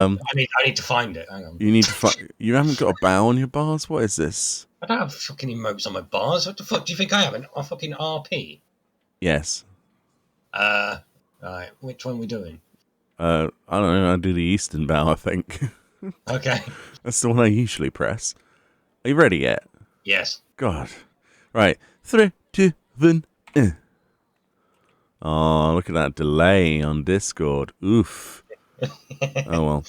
I need to find it. Hang on. You need to find. You haven't got a bow on your bars. What is this? I don't have fucking emotes on my bars. What the fuck do you think I have? A fucking RP? Yes. Right. Which one are we doing? I don't know. I do the Eastern bow, I think. Okay. That's the one I usually press. Are you ready yet? Yes. God. Right. 3, 2, 1. Oh, look at that delay on Discord. Oof. Oh, well.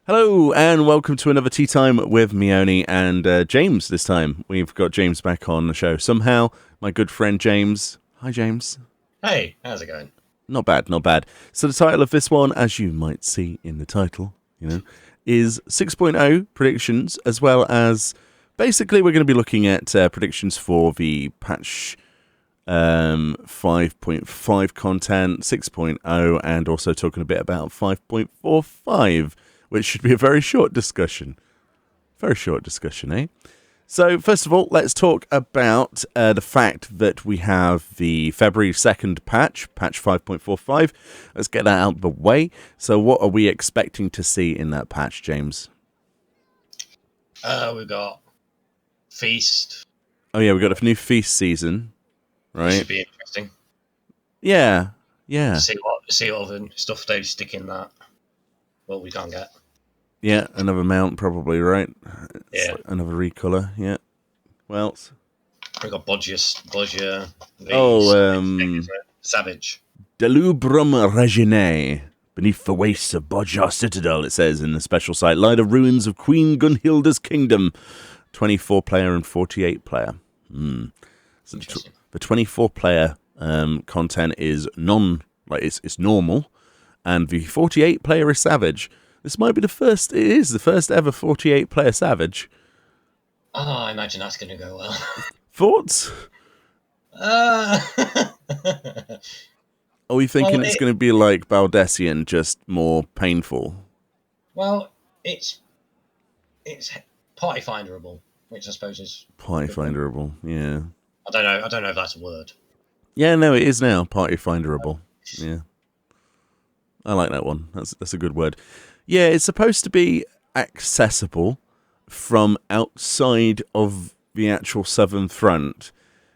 Hello, and welcome to another Tea Time with Meoni and James this time. We've got James back on the show somehow. My good friend James. Hi, James. Hey, how's it going? Not bad, not bad. So the title of this one, as you might see in the title, is 6.0 predictions, as well as basically we're going to be looking at predictions for the patch 5.5 content, 6.0, and also talking a bit about 5.45, which should be a very short discussion. Very short discussion, eh? So, first of all, let's talk about the fact that we have the February 2nd patch 5.45. Let's get that out of the way. So, what are we expecting to see in that patch, James? We've got Feast. Oh, yeah, we've got a new Feast season, right? It should be interesting. Yeah. See what other stuff they stick in that. Well, we can't get. Yeah, another mount probably, right? Yeah. Like another recolor, yeah. Well, else? We've got Bodger, Savage. Delubrum Reginae. Beneath the wastes of Bodger Citadel, it says in the special site, lie the ruins of Queen Gunhilda's kingdom. 24-player and 48-player. So the 24-player content is it's normal, and the 48-player is Savage. This might be the first ever 48-player Savage. Oh, I imagine that's going to go well. Thoughts? Are we thinking it's going to be like Baldessian, just more painful? Well, it's party finderable, which I suppose is party finderable. Yeah. I don't know if that's a word. Yeah, no, it is now party finderable. Yeah. I like that one. That's a good word. Yeah, it's supposed to be accessible from outside of the actual Southern Front.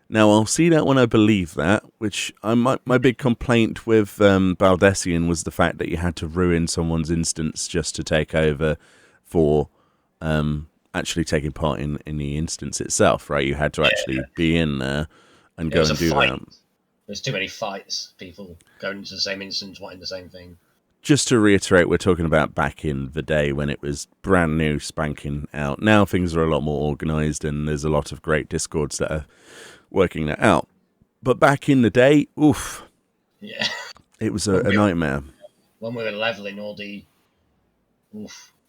Now, I'll see that when I believe that, which my big complaint with Baldessian was the fact that you had to ruin someone's instance just to take over for actually taking part in the instance itself, right? You had to actually be in there and go and do that. There's too many fights, people going into the same instance, wanting the same thing. Just to reiterate, we're talking about back in the day when it was brand new, spanking out. Now things are a lot more organised and there's a lot of great Discords that are working that out. But back in the day, oof. Yeah. It was a nightmare. When we were levelling all the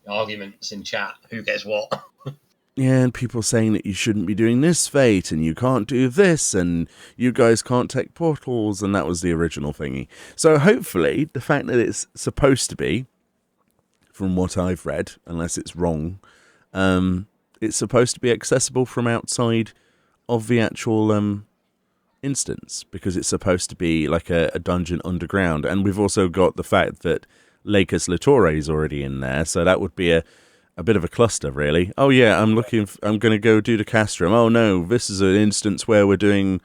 arguments in chat, who gets what? Yeah, and people saying that you shouldn't be doing this fate, and you can't do this, and you guys can't take portals, and that was the original thingy. So hopefully, the fact that it's supposed to be, from what I've read, unless it's wrong, it's supposed to be accessible from outside of the actual instance, because it's supposed to be like a dungeon underground. And we've also got the fact that Lacus Litore is already in there, so that would be a bit of a cluster, really. Oh yeah, I'm going to go do the Castrum. Oh no, this is an instance where we're doing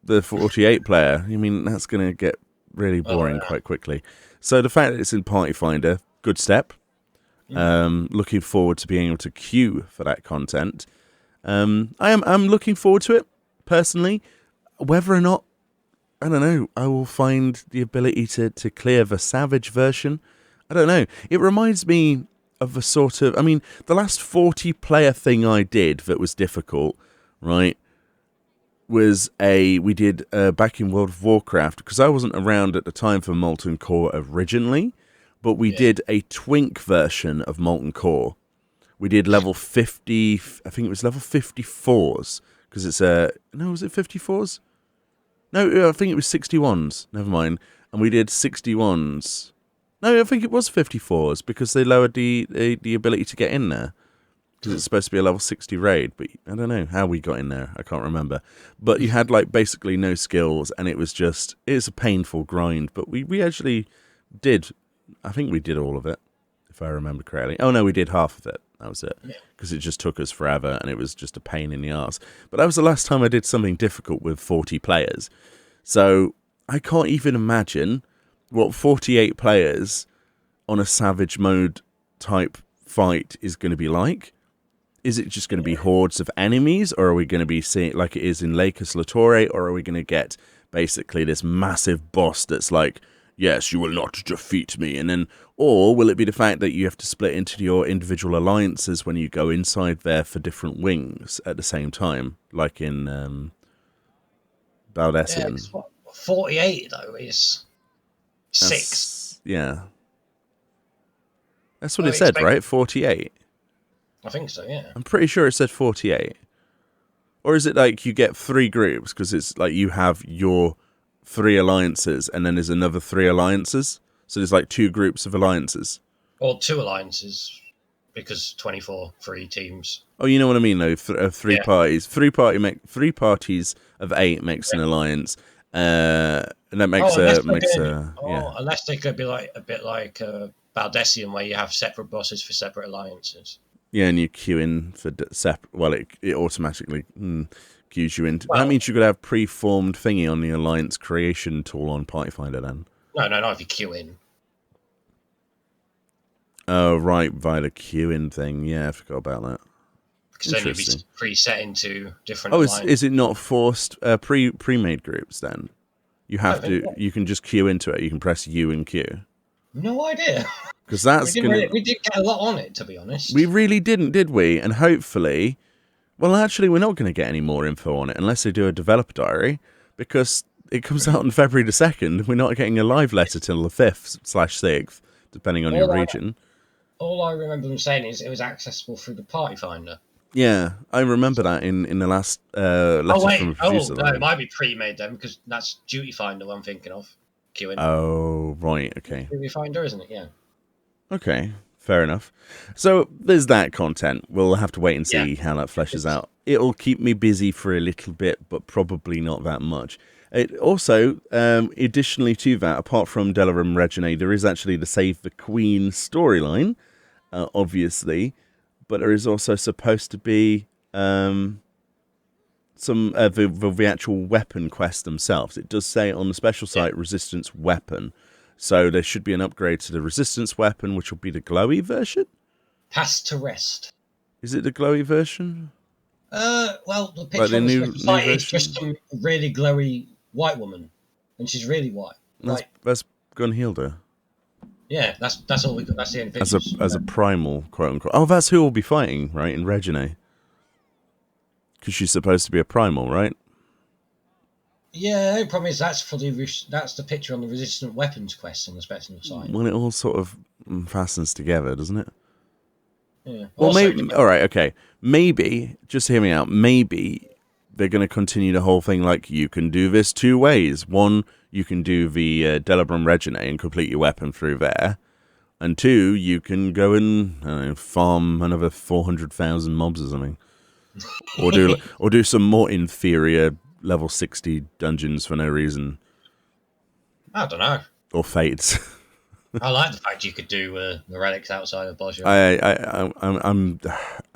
the 48 player. I mean, that's going to get really boring quite quickly. So the fact that it's in Party Finder, good step. Looking forward to being able to queue for that content. I'm looking forward to it personally. Whether or not, I don't know, I will find the ability to clear the Savage version. I don't know. It reminds me of a sort of, I mean, the last 40-player thing I did that was difficult, right, was we did back in World of Warcraft, because I wasn't around at the time for Molten Core originally, but we did a twink version of Molten Core. We did level 50, I think it was level 54s, because it's no, was it 54s? No, I think it was 61s, never mind, and we did 61s. No, I think it was 54s, because they lowered the ability to get in there. Because it's supposed to be a level 60 raid, but I don't know how we got in there. I can't remember. But you had like basically no skills, and it was a painful grind. But we actually did, I think we did all of it, if I remember correctly. Oh no, we did half of it. That was it. Yeah. Because it just took us forever and it was just a pain in the arse. But that was the last time I did something difficult with 40 players. So I can't even imagine what 48 players on a Savage mode type fight is going to be like. Is it just going to be hordes of enemies, or are we going to be seeing like it is in Lacus Latore, or are we going to get basically this massive boss that's like, yes, you will not defeat me, and then, or will it be the fact that you have to split into your individual alliances when you go inside there for different wings at the same time, like in Baldessian? Yeah, 48 though is 6. Yeah. That's what Well, it said, right? 48. I think so, yeah. I'm pretty sure it said 48. Or is it like you get 3 groups because it's like you have your 3 alliances and then there's another 3 alliances? So there's like 2 groups of alliances. Or 2 alliances because 24 free teams. Oh, you know what I mean though. 3 parties. 3 parties of 8 makes an alliance. And that makes unless they could be like a bit like Baldessian, where you have separate bosses for separate alliances. Yeah, and you queue in for separate. Well, it automatically queues you in. That means you could have pre-formed thingy on the alliance creation tool on Party Finder then. No, if you queue in. Oh, right, via the queuing thing. Yeah, I forgot about that. Because then you'd be preset into different alliances. Is it not forced pre-made groups then? You have to. You can just queue into it. You can press U and queue. No idea. Because that's we did get a lot on it, to be honest. We really didn't, did we? And hopefully, well, actually, we're not going to get any more info on it unless they do a developer diary, because it comes out on February the 2nd. We're not getting a live letter till the 5th/6th, depending on your region. All I remember them saying is it was accessible through the Party Finder. Yeah, I remember that in the last letter from a producer. No, it might be pre-made then, because that's Duty Finder I'm thinking of. Queuing. Oh, right, okay. Duty Finder, isn't it? Yeah. Okay, fair enough. So there's that content. We'll have to wait and see how that fleshes out. It'll keep me busy for a little bit, but probably not that much. It also, additionally to that, apart from Delarum Regine, there is actually the Save the Queen storyline, obviously, but there is also supposed to be some the actual weapon quests themselves. It does say on the special site, Resistance Weapon. So there should be an upgrade to the Resistance Weapon, which will be the glowy version? Pass to Rest. Is it the glowy version? Well, the picture on the site is just some really glowy white woman. And she's really white. That's Gunhilda. Yeah, that's all we got. That's the only picture. As a primal, quote unquote. Oh, that's who we'll be fighting, right, in Regine. Because she's supposed to be a primal, right? Yeah, the problem is that's the picture on the Resistant Weapons quest on the special site. Well, it all sort of fastens together, doesn't it? Yeah. Well, maybe. All right, okay. Maybe, just hear me out. Maybe they're going to continue the whole thing like you can do this 2 ways. 1, you can do the Delabrum Regine and complete your weapon through there. And 2, you can go and farm another 400,000 mobs or something. or do some more inferior level 60 dungeons for no reason. I don't know. Or fates. I like the fact you could do the relics outside of Bosnia. I'm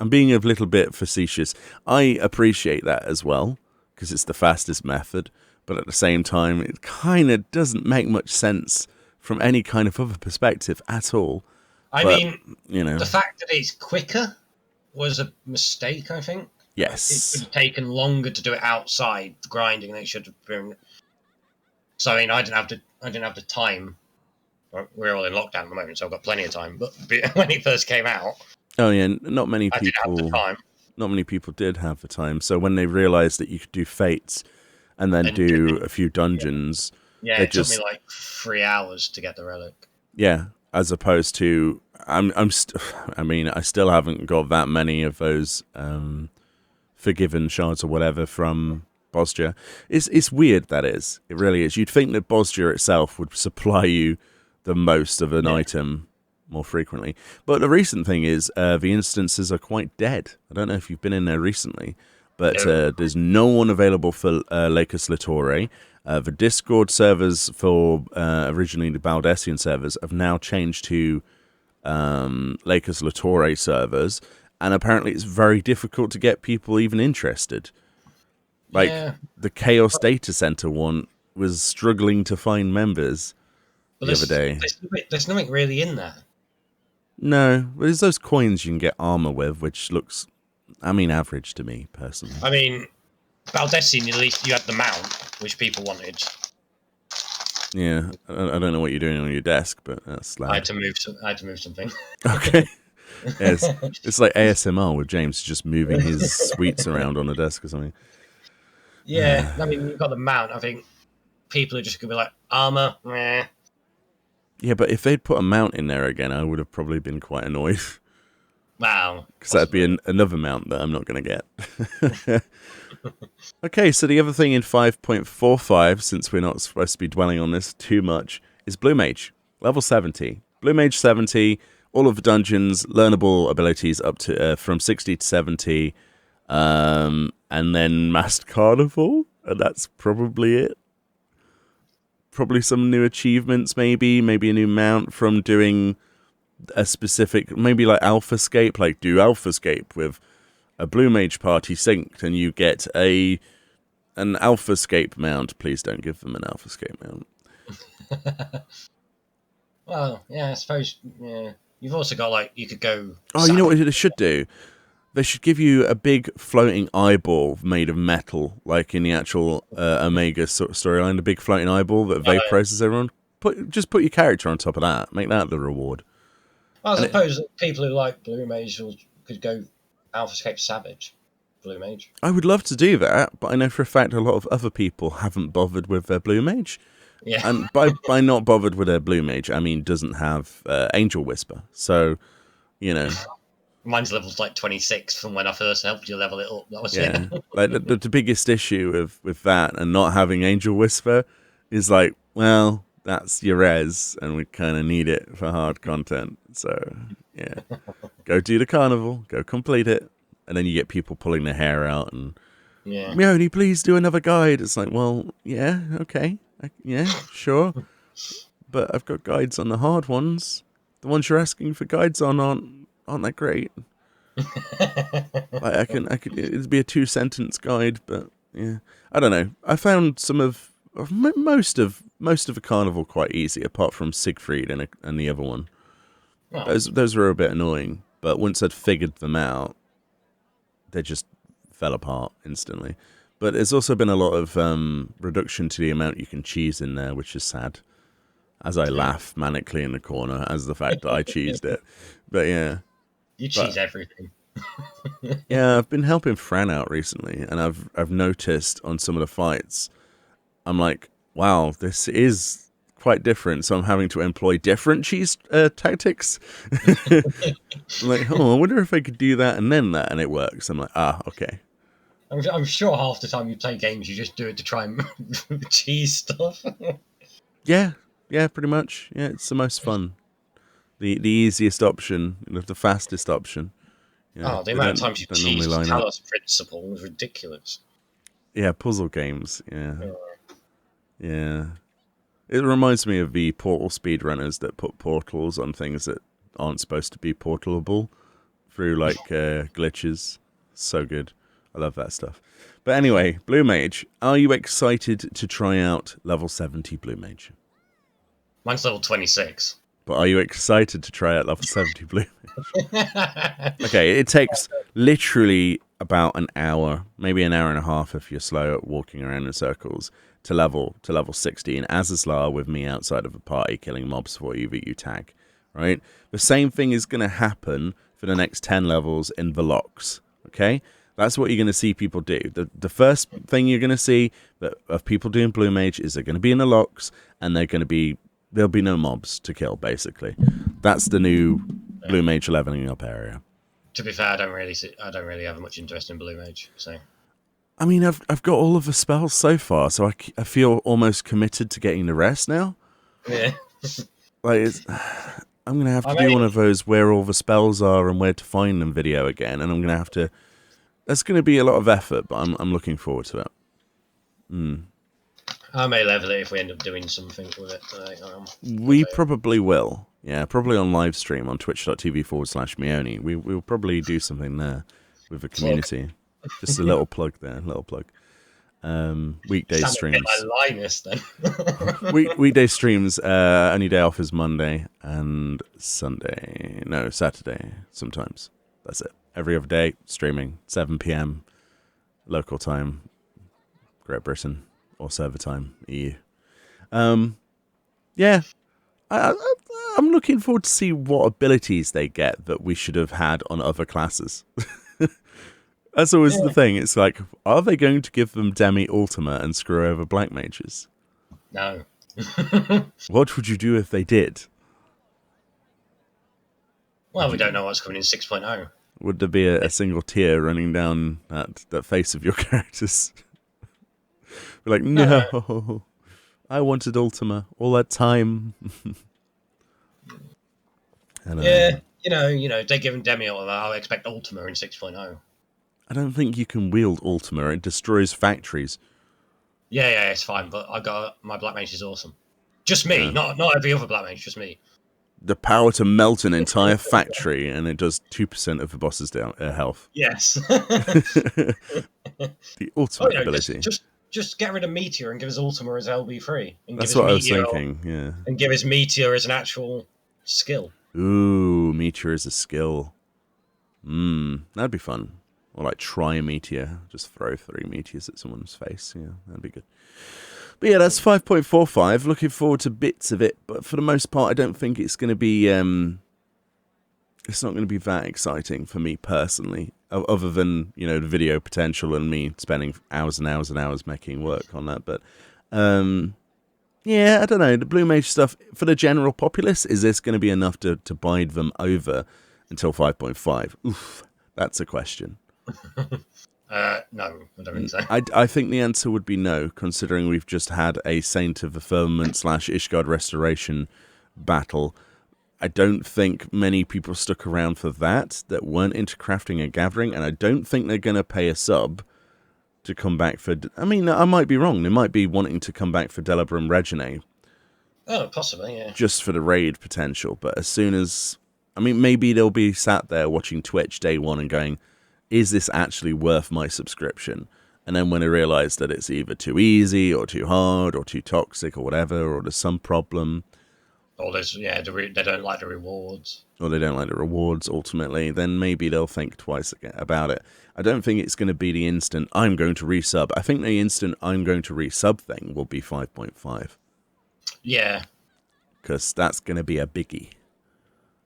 being a little bit facetious. I appreciate that as well, because it's the fastest method, but at the same time, it kind of doesn't make much sense from any kind of other perspective at all. I mean, the fact that it's quicker was a mistake, I think. Yes. It would have taken longer to do it outside grinding than it should have been. So, I mean, I didn't have the time. We're all in lockdown at the moment, so I've got plenty of time. But when it first came out, oh yeah, not many people. I didn't have the time. Not many people did have the time. So when they realised that you could do fates and then do a few dungeons, it took me like 3 hours to get the relic. Yeah, as opposed to I still haven't got that many of those Forgiven shards or whatever from Bosnia. It's weird, that is. It really is. You'd think that Bosnia itself would supply you the most of an item more frequently. But the recent thing is the instances are quite dead. I don't know if you've been in there recently, but there's no one available for Lacus Latore. The Discord servers for originally the Baldessian servers have now changed to Lakers Latore servers, and apparently it's very difficult to get people even interested. Like, Yeah, the Chaos Data Center one was struggling to find members but the other day. there's nothing really in there. No, but there's those coins you can get armor with, which looks, average to me, personally. I mean, Baldessine, at least you had the mount, which people wanted. Yeah, I don't know what you're doing on your desk, but that's loud. I had to move something. Okay. Yeah, it's like ASMR with James just moving his sweets around on the desk or something. Yeah, I mean, you've got the mount. I think people are just going to be like, armor, meh. Yeah, but if they'd put a mount in there again, I would have probably been quite annoyed. Wow. Because that'd be another mount that I'm not going to get. Okay, so the other thing in 5.45, since we're not supposed to be dwelling on this too much, is Blue Mage. Level 70. Blue Mage 70, all of the dungeons, learnable abilities up to from 60 to 70, and then Masked Carnival, and that's probably it. Probably some new achievements, maybe a new mount from doing a specific, maybe like Alphascape, like do Alphascape with a Blue Mage party synced, and you get an Alphascape mount. Please don't give them an Alphascape mount. Well, yeah, I suppose. Yeah, you've also got like you could go. Oh, you know what they should do? They should give you a big floating eyeball made of metal, like in the actual Omega storyline, the big floating eyeball that vaporizes everyone. Just put your character on top of that. Make that the reward. Well, I suppose people who like Blue Mage could go Alphascape Savage Blue Mage. I would love to do that, but I know for a fact a lot of other people haven't bothered with their Blue Mage. Yeah. And by not bothered with their Blue Mage, I mean doesn't have Angel Whisper. So, you know. Mine's level's like 26 from when I first helped you level it up. That was it. Like the biggest issue with that and not having Angel Whisper is like, well, that's your res, and we kind of need it for hard content. So, yeah. Go do the carnival, go complete it, and then you get people pulling their hair out and, Meoni, please do another guide. It's like, well, yeah, okay. Yeah, sure. But I've got guides on the hard ones. The ones you're asking for guides on aren't that great. Like I could it'd be a 2-sentence guide, but yeah, I don't know. I found some of most of the carnival quite easy, apart from Siegfried and the other one. Oh. Those were a bit annoying, but once I'd figured them out, they just fell apart instantly. But there's also been a lot of reduction to the amount you can cheese in there, which is sad. As I laugh manically in the corner as the fact that I cheesed it. But yeah. You cheese everything. Yeah, I've been helping Fran out recently, and I've noticed on some of the fights, I'm like, wow, this is quite different. So I'm having to employ different cheese tactics. I'm like, I wonder if I could do that and then that, and it works. I'm like, okay. I'm sure half the time you play games, you just do it to try and cheese stuff. Yeah, pretty much. Yeah, it's the most fun. The easiest option, the fastest option. Yeah, the amount of times you cheese Talos Principle is ridiculous. Yeah, puzzle games. Yeah. It reminds me of the Portal speedrunners that put portals on things that aren't supposed to be portalable through like glitches. So good. I love that stuff. But anyway, Blue Mage, are you excited to try out level 70 Blue Mage? Mine's level 26. But are you excited to try out level 70 Blue Mage? Okay, it takes literally about an hour, maybe an hour and a half if you're slow at walking around in circles, to level 60 in Azazlar with me outside of a party killing mobs for you that you tag, right? The same thing is going to happen for the next 10 levels in the locks, okay? That's what you're going to see people do. The first thing you're going to see of people doing Blue Mage is they're going to be in the locks, and there'll be no mobs to kill, basically. That's the new Blue Mage leveling up area. To be fair, I don't really have much interest in Blue Mage. So, I mean, I've got all of the spells so far, so I feel almost committed to getting the rest now. Yeah. Like I'm gonna have to do one of those where all the spells are and where to find them video again, and I'm gonna have to. That's gonna be a lot of effort, but I'm looking forward to it. I may level it if we end up doing something with it. We probably will. Yeah, probably on live stream on twitch.tv/Meoni. We'll probably do something there with the community. Just a little plug there, little plug. Weekday Sound a bit streams. like Linus then. Weekday streams. Only day off is Monday and Sunday. No, Saturday sometimes. That's it. Every other day streaming 7 p.m. local time, Great Britain, or server time EU. Yeah, I'm looking forward to see what abilities they get that we should have had on other classes. That's always the thing. It's like, are they going to give them Demi Ultima and screw over Black Mages? No. What would you do if they did? Well, we don't know what's coming in 6.0. Would there be a single tear running down that face of your characters? Be like, no, I wanted Ultima all that time. Yeah, you know, if they give him Demi Ultima, I'll expect Ultima in 6.0. I don't think you can wield Ultima. It destroys factories. Yeah, it's fine, but my Black Mage is awesome. Just me, not every other Black Mage, just me. The power to melt an entire factory, and it does 2% of the boss's health. Yes. The ultimate ability. Just get rid of Meteor and give us Ultima as LB3. That's what I was thinking, yeah. And give us Meteor as an actual skill. Ooh, Meteor is a skill. That'd be fun. Or like try a meteor. Just throw 3 meteors at someone's face. Yeah, that'd be good. But yeah, that's 5.45. Looking forward to bits of it. But for the most part, I don't think it's going to be... it's not going to be that exciting for me personally. Other than, you know, the video potential and me spending hours and hours and hours making work on that. But, yeah, I don't know. The Blue Mage stuff, for the general populace, is this going to be enough to bide them over until 5.5? Oof, that's a question. No, I don't think so. I think the answer would be no, considering we've just had a Saint of the Firmament / Ishgard Restoration battle. I don't think many people stuck around for that weren't into crafting and gathering, and I don't think they're going to pay a sub to come back for... I mean, I might be wrong. They might be wanting to come back for Delibra and Regine. Oh, possibly, yeah. Just for the raid potential, but as soon as... I mean, maybe they'll be sat there watching Twitch day one and going, is this actually worth my subscription? And then when they realise that it's either too easy or too hard or too toxic or whatever, or there's some problem... Or they don't like the rewards. Or they don't like the rewards, ultimately, then maybe they'll think twice about it. I don't think it's going to be the instant, I'm going to resub. I think the instant I'm going to resub thing will be 5.5. Yeah. Because that's going to be a biggie,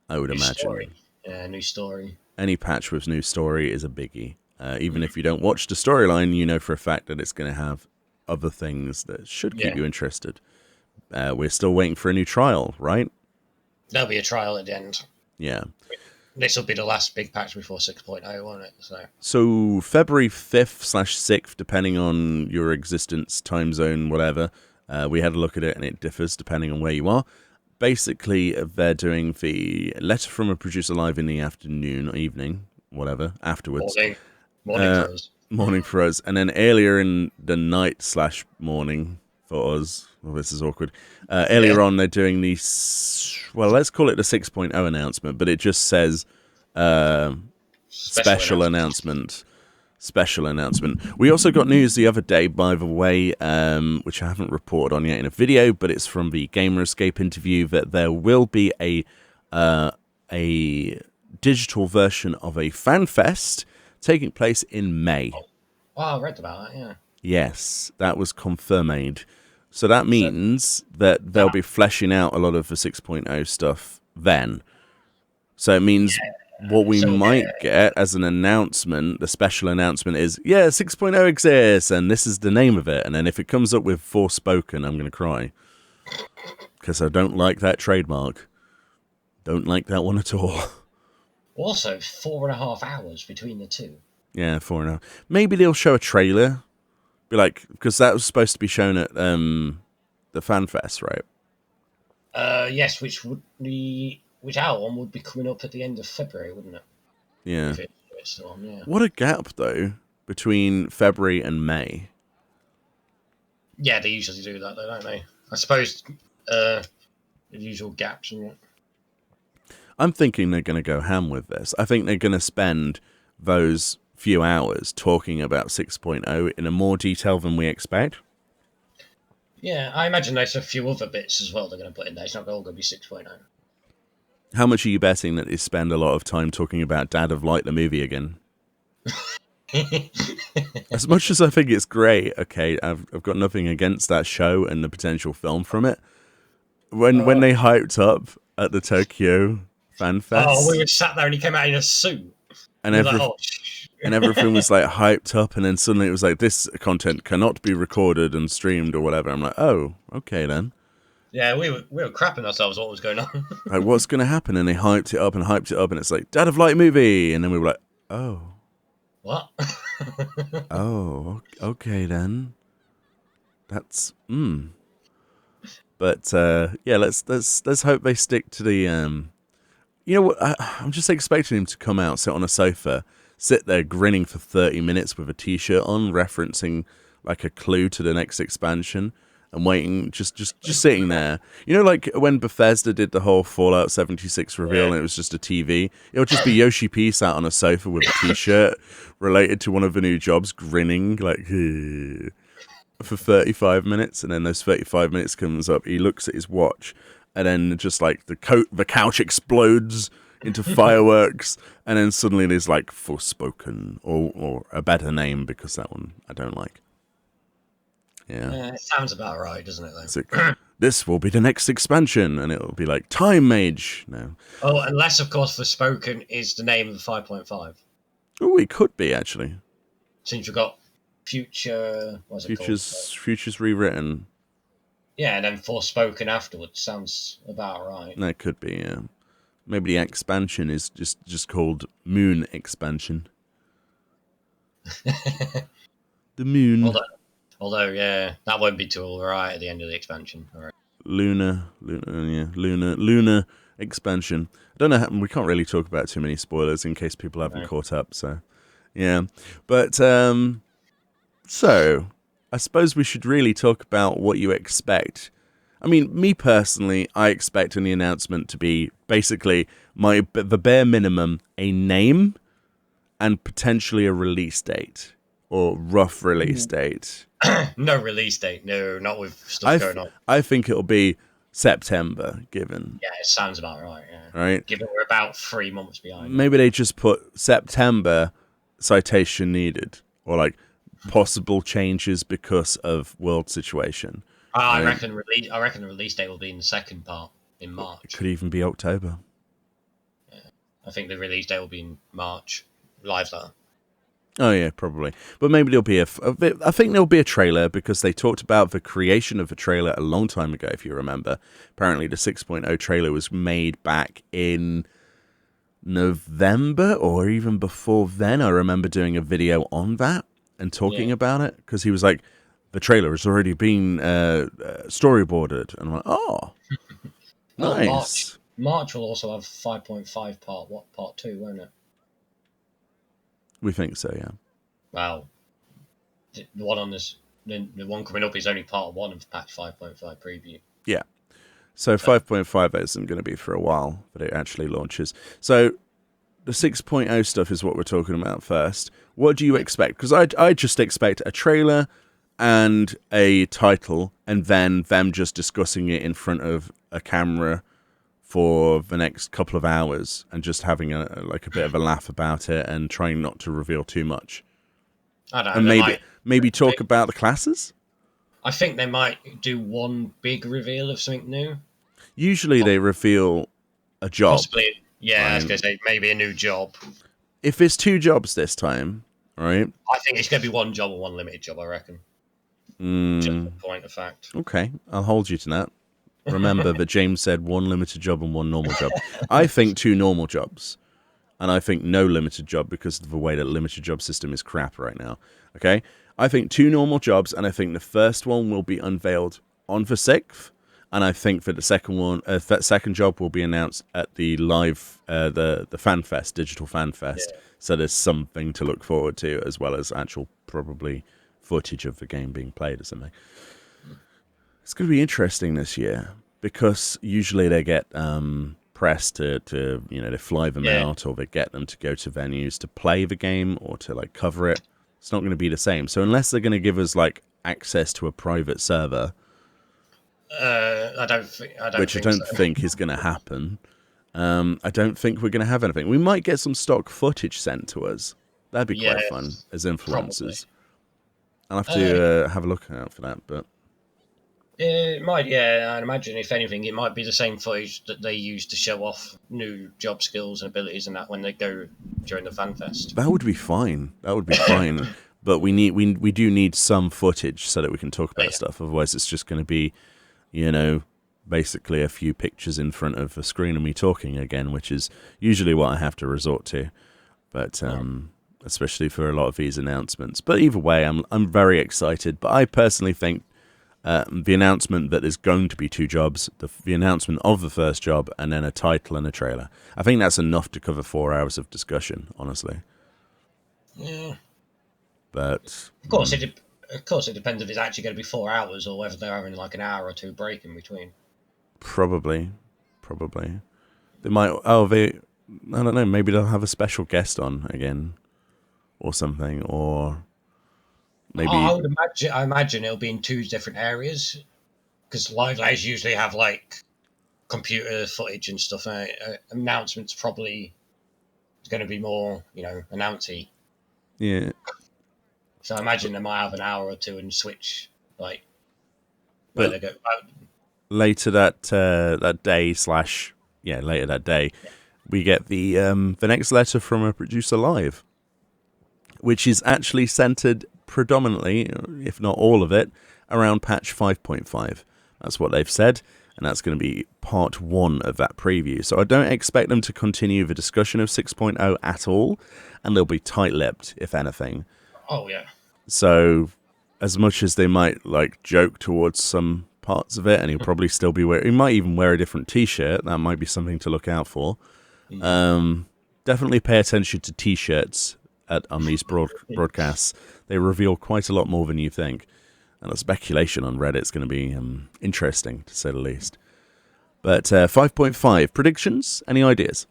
I would imagine. Story. Yeah, new story. Any patch with new story is a biggie. Even if you don't watch the storyline, you know for a fact that it's going to have other things that should keep you interested. We're still waiting for a new trial, right? There'll be a trial at the end. Yeah. This will be the last big patch before 6.0, won't it? So February 5th/6th, depending on your existence, time zone, whatever. We had a look at it, and it differs depending on where you are. Basically, they're doing the Letter from a Producer live in the afternoon or evening, whatever, afterwards. Morning for us. Morning for us. And then earlier in the night/morning for us. Well, this is awkward. Earlier on, they're doing the... Well, let's call it the 6.0 announcement, but it just says special announcement. Special announcement. We also got news the other day, by the way, which I haven't reported on yet in a video, but it's from the Gamer Escape interview, that there will be a digital version of a FanFest taking place in May. Oh, I read about that, yeah. Yes, that was confirmed. So that means that they'll be fleshing out a lot of the 6.0 stuff then. So it means what we might get as an announcement, the special announcement is, 6.0 exists, and this is the name of it. And then if it comes up with Forspoken, I'm going to cry. Because I don't like that trademark. Don't like that one at all. Also, 4.5 hours between the two. Yeah, 4.5. Maybe they'll show a trailer. Be like, because that was supposed to be shown at the FanFest, right? Yes, which our one would be coming up at the end of February, wouldn't it? Yeah. If it's still on, yeah. What a gap, though, between February and May. Yeah, they usually do that, though, don't they? I suppose the usual gaps, isn't it? I'm thinking they're going to go ham with this. I think they're going to spend those few hours talking about 6.0 in a more detail than we expect. Yeah, I imagine there's a few other bits as well they're going to put in there. It's not all going to be 6.0. How much are you betting that they spend a lot of time talking about Dad of Light, the movie again? As much as I think it's great, okay, I've got nothing against that show and the potential film from it. When they hyped up at the Tokyo Fan Fest, Oh, we were sat there and he came out in a suit. and And everything was like hyped up, and then suddenly it was like, this content cannot be recorded and streamed or whatever. I'm like, oh, okay then. Yeah, we were crapping ourselves what was going on. Like, what's going to happen? And they hyped it up, and it's like, Dad of Light movie, and then we were like, oh. What? Oh, okay then. That's But yeah, let's hope they stick to the You know what? I'm just expecting him to come out, sit on a sofa, sit there grinning for 30 minutes with a t-shirt on, referencing like a clue to the next expansion, and waiting, just sitting there. You know, like when Bethesda did the whole Fallout 76 reveal, and it was just a TV. It'll just be Yoshi P sat on a sofa with a t-shirt related to one of the new jobs, grinning like for 35 minutes, and then those 35 minutes comes up. He looks at his watch, and then just like the couch explodes into fireworks, and then suddenly there's like Forspoken, or a better name, because that one I don't like. Yeah, it sounds about right, doesn't it? Though. Like, this will be the next expansion, and it'll be like Time Mage. No. Oh, unless of course Forspoken is the name of the 5.5. Oh, it could be actually. Since you've got Future, what's it called? Futures rewritten. Yeah, and then Forspoken afterwards sounds about right. That could be. Yeah, maybe the expansion is just called Moon Expansion. The moon. Although, yeah, that won't be too alright at the end of the expansion. All right. Lunar expansion. I don't know. We can't really talk about too many spoilers in case people haven't caught up. So, yeah, but so I suppose we should really talk about what you expect. I mean, me personally, I expect in the announcement to be basically the bare minimum, a name and potentially a release date or rough release date. No release date. No, not with stuff going on. I think it'll be September, given. Yeah, it sounds about right. Yeah. Right. Given we're about 3 months behind. Maybe they just put September citation needed, or like possible changes because of world situation. I reckon the release date will be in the second part in March. It could even be October. Yeah. I think the release date will be in March. Live there. Oh yeah, probably. But maybe there'll be I think there'll be a trailer, because they talked about the creation of a trailer a long time ago, if you remember. Apparently the 6.0 trailer was made back in November, or even before then. I remember doing a video on that and talking about it, because he was like, the trailer has already been storyboarded. And I'm like, oh, nice. March will also have 5.5 part 2, won't it? We think so, yeah. Well, the one on this, the one coming up is only part 1 of patch 5.5 preview. Yeah. So 5.5 isn't going to be for a while, but it actually launches. So the 6.0 stuff is what we're talking about first. What do you expect? Because I just expect a trailer and a title, and then them just discussing it in front of a camera for the next couple of hours, and just having a bit of a laugh about it, and trying not to reveal too much. I don't know. And maybe talk about the classes. I think they might do one big reveal of something new. Usually they reveal a job. Possibly, yeah. I was going to say maybe a new job. If it's 2 jobs this time, right? I think it's going to be 1 job and 1 limited job. I reckon. Just a point of fact. Okay, I'll hold you to that. Remember that James said 1 limited job and 1 normal job. I think 2 normal jobs, and I think no limited job, because of the way that limited job system is crap right now. Okay, I think 2 normal jobs, and I think the first one will be unveiled on the 6th, and I think that the second one, that second job, will be announced at the live, the Fan Fest, Digital Fan Fest. Yeah. So there's something to look forward to, as well as actual probably footage of the game being played or something. It's going to be interesting this year, because usually they get press to they fly them out, or they get them to go to venues to play the game or to like cover it. It's not going to be the same. So unless they're going to give us like access to a private server, I don't think is going to happen. I don't think we're going to have anything. We might get some stock footage sent to us. That'd be quite fun as influencers. Probably. I'll have to have a look out for that, but it might. Yeah, I'd imagine if anything, it might be the same footage that they use to show off new job skills and abilities and that when they go during the fan fest. That would be fine. But we do need some footage so that we can talk about stuff. Otherwise, it's just going to be, basically a few pictures in front of a screen and me talking again, which is usually what I have to resort to. But especially for a lot of these announcements. But either way, I'm very excited. But I personally think the announcement that there's going to be 2 jobs, the announcement of the first job, and then a title and a trailer. I think that's enough to cover 4 hours of discussion, honestly. Yeah. But of course, it depends if it's actually going to be 4 hours or whether they're having like an hour or 2 break in between. Probably. They might. I don't know. Maybe they'll have a special guest on again, or something, or maybe. I imagine it'll be in 2 different areas, because live lays usually have like computer footage and stuff. Announcements probably going to be more, announcey. Yeah. So I imagine they might have an hour or 2 and switch like where they go. Later that day later that day, we get the next letter from a producer live, which is actually centered predominantly, if not all of it, around patch 5.5. That's what they've said, and that's going to be part 1 of that preview. So I don't expect them to continue the discussion of 6.0 at all, and they'll be tight-lipped, if anything. Oh, yeah. So as much as they might like joke towards some parts of it, and he'll probably still be he might even wear a different t-shirt. That might be something to look out for. Definitely pay attention to t-shirts on these broadcasts. They reveal quite a lot more than you think, and the speculation on Reddit's going to be interesting, to say the least. But 5.5 predictions, any ideas?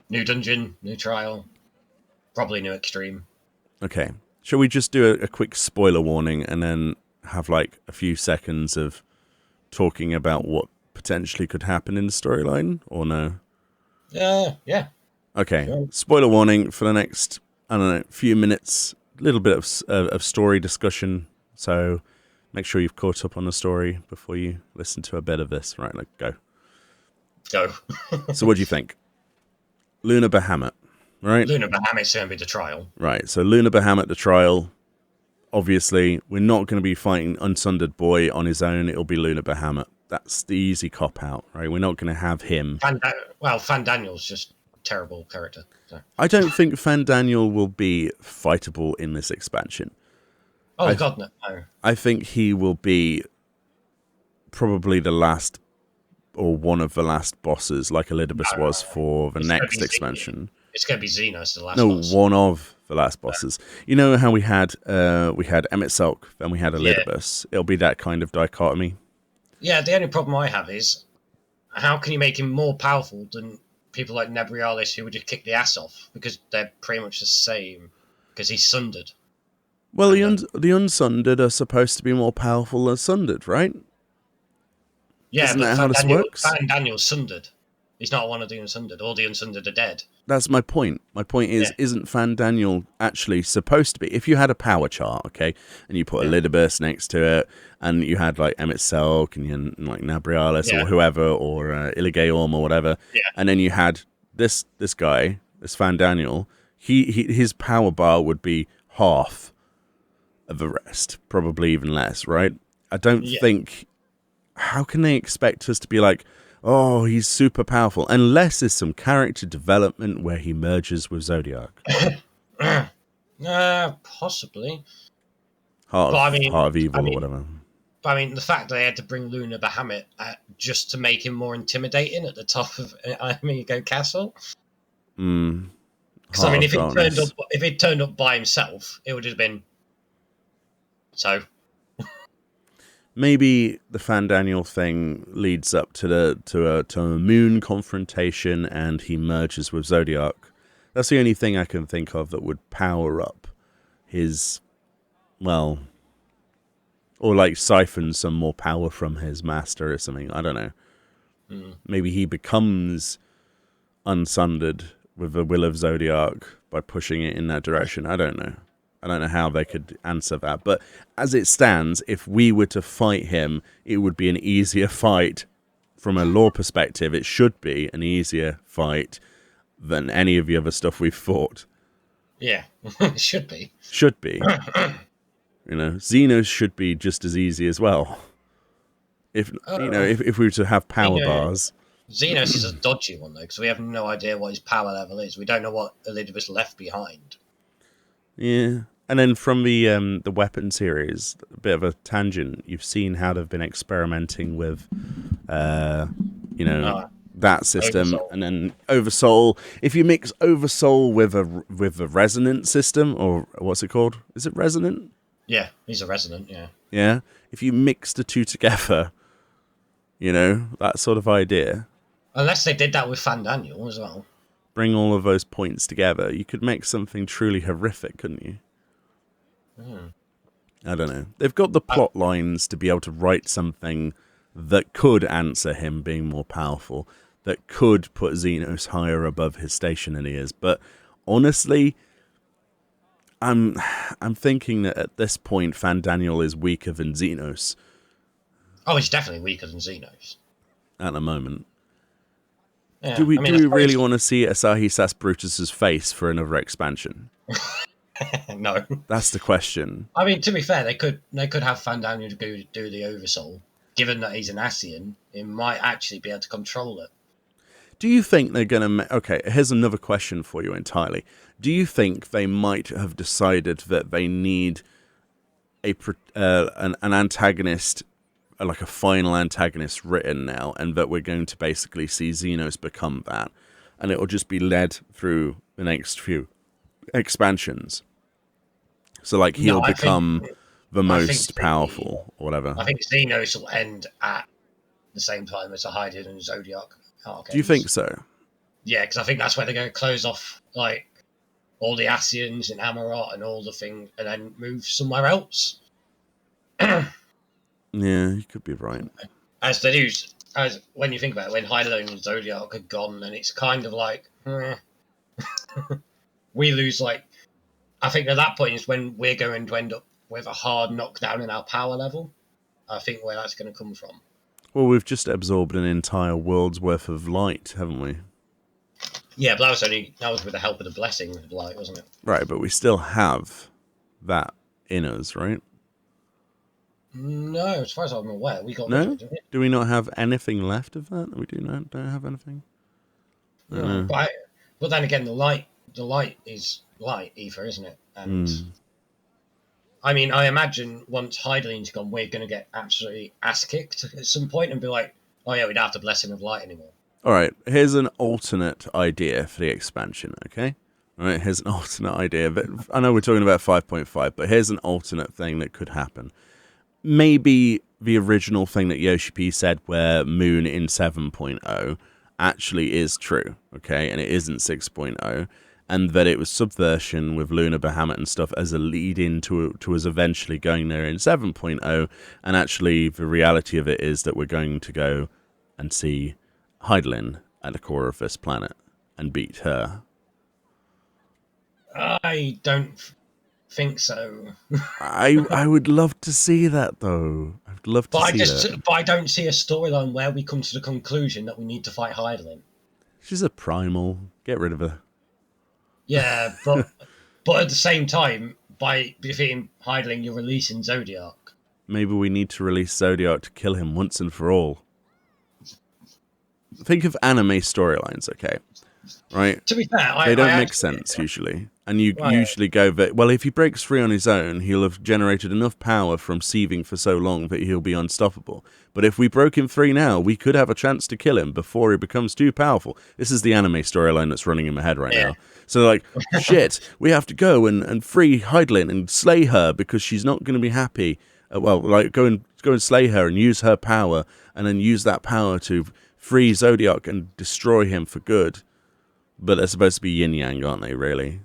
New dungeon, new trial, probably new extreme. Okay, shall we just do a quick spoiler warning and then have like a few seconds of talking about what potentially could happen in the storyline, or no? Yeah. Okay, sure. Spoiler warning for the next, few minutes, a little bit of story discussion, so make sure you've caught up on the story before you listen to a bit of this. Right, go. So what do you think? Luna Bahamut, right? Luna Bahamut's going to be the trial. Right, so Luna Bahamut, the trial. Obviously, we're not going to be fighting Unsundered Boy on his own. It'll be Luna Bahamut. That's the easy cop-out, right? We're not going to have him. Fan Daniel's just a terrible character. So. I don't think Fan Daniel will be fightable in this expansion. Oh, God, no. I think he will be probably the last, or one of the last bosses, like Elidibus was for the next expansion. It's going to be Xenos, the last boss. No, one of the last bosses. You know how we had Emmett Selk, then we had Elidibus. It'll be that kind of dichotomy. Yeah, the only problem I have is, how can you make him more powerful than people like Nebrialis, who would just kick the ass off? Because they're pretty much the same, because he's sundered. Well, the unsundered are supposed to be more powerful than sundered, right? Yeah, Isn't but that how this works? Fan Daniel's sundered. He's not one of the unsundered. All the unsundered are dead. That's my point. My point is, isn't Fan Daniel actually supposed to be? If you had a power chart, okay, and you put Elidibus next to it, and you had like Emmett Selk and like Nabrialis or whoever, or Iligeorm or whatever, and then you had this guy, this Fan Daniel, his power bar would be half of the rest, probably even less, right? I don't think. How can they expect us to be like, oh, he's super powerful, unless there's some character development where he merges with Zodiac? Possibly. Heart of Evil or whatever. But I mean, the fact that they had to bring Luna Bahamut just to make him more intimidating at the top of Amigo Castle. Because I mean, if he turned up by himself, it would have been so. maybe the Fandaniel thing leads up to a Moon confrontation, and he merges with Zodiac. That's the only thing I can think of that would power up his, well, or like siphon some more power from his master or something. I don't know. Maybe he becomes unsundered with the will of Zodiac by pushing it in that direction. I don't know. I don't know how they could answer that. But as it stands, if we were to fight him, it would be an easier fight. From a lore perspective, it should be an easier fight than any of the other stuff we've fought. Yeah, it should be. Should be. You know, Xenos should be just as easy as well. If if we were to have power bars. Xenos is a dodgy one though, because we have no idea what his power level is. We don't know what Elidibus left behind. Yeah, and then from the weapon series, a bit of a tangent. You've seen how they've been experimenting with, that system, Oversoul. and then Oversoul. If you mix Oversoul with a resonant system, or what's it called? Is it resonant? Yeah, he's a resonant. Yeah. Yeah. If you mix the two together, that sort of idea. Unless they did that with Fandaniel as well. Bring all of those points together, you could make something truly horrific, couldn't you? I don't know. They've got the plot lines to be able to write something that could answer him being more powerful, that could put Xenos higher above his station than he is. But honestly, I'm thinking that at this point, Fandaniel is weaker than Xenos. Oh, he's definitely weaker than Xenos. At the moment. Yeah, Do we really want to see Asahi Sas Brutus's face for another expansion? No. That's the question. I mean, to be fair, they could have Fandaniel do the Oversoul. Given that he's an Ascian, he might actually be able to control it. Do you think they're going to... Okay, here's another question for you entirely. Do you think they might have decided that they need an antagonist, like a final antagonist written now, and that we're going to basically see Xenos become that, and it will just be led through the next few expansions? So, like, he'll become the most powerful, or whatever. I think Xenos will end at the same time as a Hydian and Zodiac arc. Do you think so? Yeah, because I think that's where they're going to close off, like, all the Ascians in Amarat and all the things, and then move somewhere else. Yeah, you could be right. As they do, as when you think about it, when Hydian and Zodiac are gone, then it's kind of like, we lose, like, I think at that point is when we're going to end up with a hard knockdown in our power level. I think where that's going to come from. Well, we've just absorbed an entire world's worth of light, haven't we? Yeah, but that was with the help of the blessing of light, wasn't it? Right, but we still have that in us, right? No, as far as I'm aware, we got no. Rid of it, do we not have anything left of that? We don't have anything. No, but then again, the light is light ether, isn't it? And I mean, I imagine once Hydian's gone, we're going to get absolutely ass kicked at some point and be like, oh yeah, we don't have the blessing of light anymore. All right, here's an alternate idea for the expansion, okay? All right, here's an alternate idea. But I know we're talking about 5.5, but here's an alternate thing that could happen. Maybe the original thing that Yoshi P said where Moon in 7.0 actually is true, okay? And it isn't 6.0. And that it was Subversion with Luna Bahamut and stuff as a lead-in to us eventually going there in 7.0. And actually, the reality of it is that we're going to go and see Hydian at the core of this planet and beat her. I don't think so. I would love to see that, though. I'd love to see that. But I don't see a storyline where we come to the conclusion that we need to fight Hydian. She's a primal. Get rid of her. Yeah, but at the same time, by defeating Hydian, you're releasing Zodiac. Maybe we need to release Zodiac to kill him once and for all. Think of anime storylines, okay? Right? To be fair, they don't make sense usually. And you usually go that, well, if he breaks free on his own, he'll have generated enough power from sieving for so long that he'll be unstoppable. But if we broke him free now, we could have a chance to kill him before he becomes too powerful. This is the anime storyline that's running in my head right now. So, like, shit, we have to go and free Hydian and slay her because she's not going to be happy Well, like go and slay her and use her power, and then use that power to free Zodiac and destroy him for good. But they're supposed to be yin yang, aren't they? Really?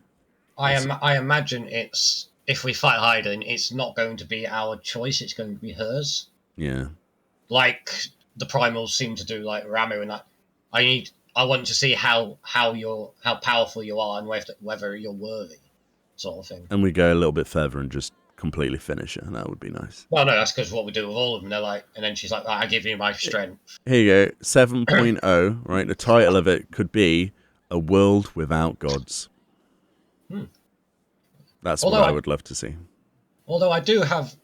I imagine it's if we fight Hyden, it's not going to be our choice. It's going to be hers. Yeah. Like the primals seem to do, like Ramu and that. I want to see how powerful you are and whether you're worthy, sort of thing. And we go a little bit further and just completely finish her. That would be nice. Well, no, that's because what we do with all of them. They're like, and then she's like, "I give you my strength." Here you go, 7.0. Right, the title of it could be "A World Without Gods." That's what I would love to see. Although I do have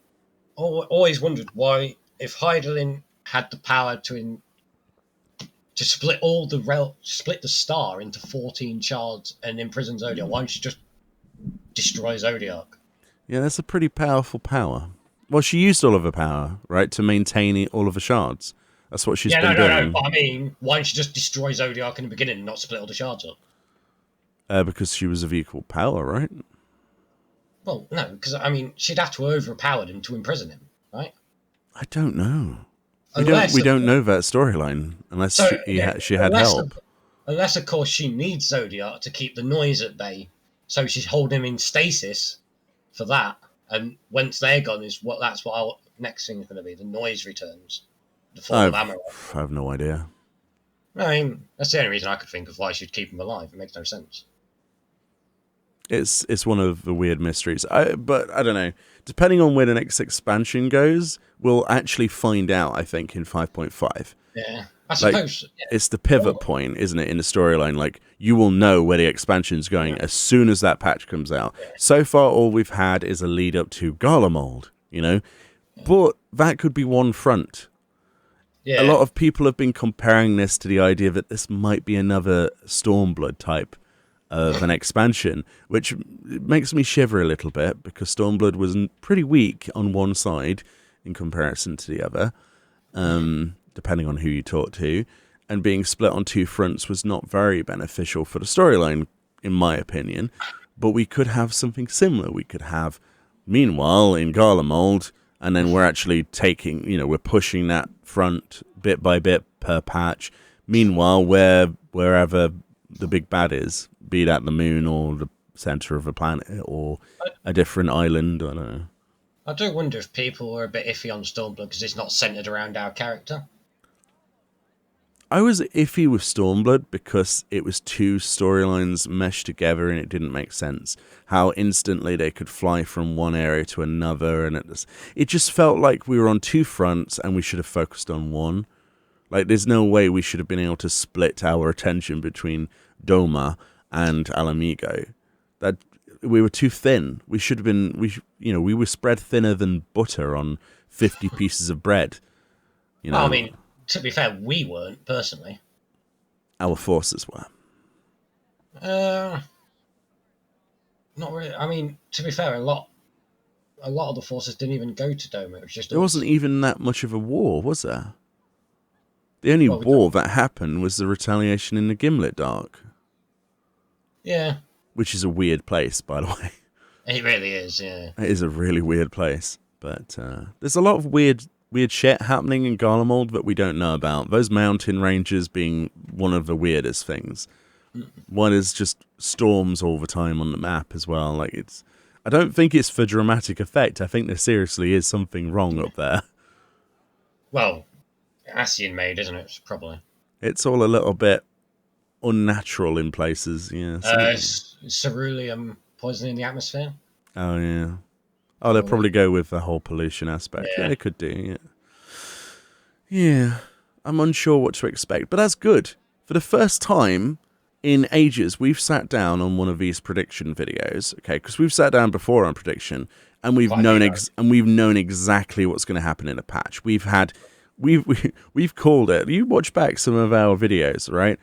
always wondered why, if Hydaelyn had the power to split split the star into 14 shards and imprison Zodiac, why don't she just destroy Zodiac? Yeah, that's a pretty powerful power. Well, she used all of her power, right, to maintain all of the shards. That's what she's been doing. No. But I mean, why don't she just destroy Zodiac in the beginning and not split all the shards up? Because she was of equal power, right? Well, no, because I mean, she'd have to overpower him to imprison him, right? I don't know. We don't know that storyline unless she had help. Unless, of course, she needs Zodiac to keep the noise at bay, so she's holding him in stasis for that. And once they're gone, that's what our next thing is going to be. The noise returns. The fall of Amaranth. I have no idea. I mean, that's the only reason I could think of why she'd keep him alive. It makes no sense. It's one of the weird mysteries. But I don't know. Depending on where the next expansion goes, we'll actually find out, I think, in 5.5. Yeah, I suppose. Like, it's the pivot point, isn't it, in the storyline? Like, you will know where the expansion's going as soon as that patch comes out. Yeah. So far, all we've had is a lead up to Garlemald, you know? Yeah. But that could be one front. Yeah. A lot of people have been comparing this to the idea that this might be another Stormblood type of an expansion, which makes me shiver a little bit because Stormblood was pretty weak on one side in comparison to the other, depending on who you talk to, and being split on two fronts was not very beneficial for the storyline, in my opinion. But we could have something similar. We could have, meanwhile, in Garlemald, and then we're actually taking, we're pushing that front bit by bit per patch. Meanwhile, wherever the big bad is, be that the moon or the center of a planet or a different island, I don't know. I do wonder if people were a bit iffy on Stormblood because it's not centered around our character. I was iffy with Stormblood because it was two storylines meshed together and it didn't make sense. How instantly they could fly from one area to another, and it just felt like we were on two fronts and we should have focused on one. Like, there's no way we should have been able to split our attention between Doma and Alamigo. That we were too thin. We should have been. We were spread thinner than butter on 50 pieces of bread. Well, I mean, to be fair, we weren't personally. Our forces were. Not really. I mean, to be fair, a lot of the forces didn't even go to Doma. It was just there wasn't even that much of a war, was there? The only war that happened was the retaliation in the Gimlet Dark. Yeah. Which is a weird place, by the way. It really is, yeah. It is a really weird place. But there's a lot of weird shit happening in Garlemald that we don't know about. Those mountain ranges being one of the weirdest things. One is just storms all the time on the map as well. Like, I don't think it's for dramatic effect. I think there seriously is something wrong up there. Well, Ascian made, isn't it? Probably. It's all a little bit unnatural in places, yeah. Cerulean poisoning the atmosphere. Oh, yeah. Oh, they'll probably go with the whole pollution aspect. Yeah, they could do, yeah. Yeah, I'm unsure what to expect, but that's good. For the first time in ages, we've sat down on one of these prediction videos, okay? Because we've sat down before on prediction, and we've known exactly what's going to happen in a patch. We've called it. You watch back some of our videos, right?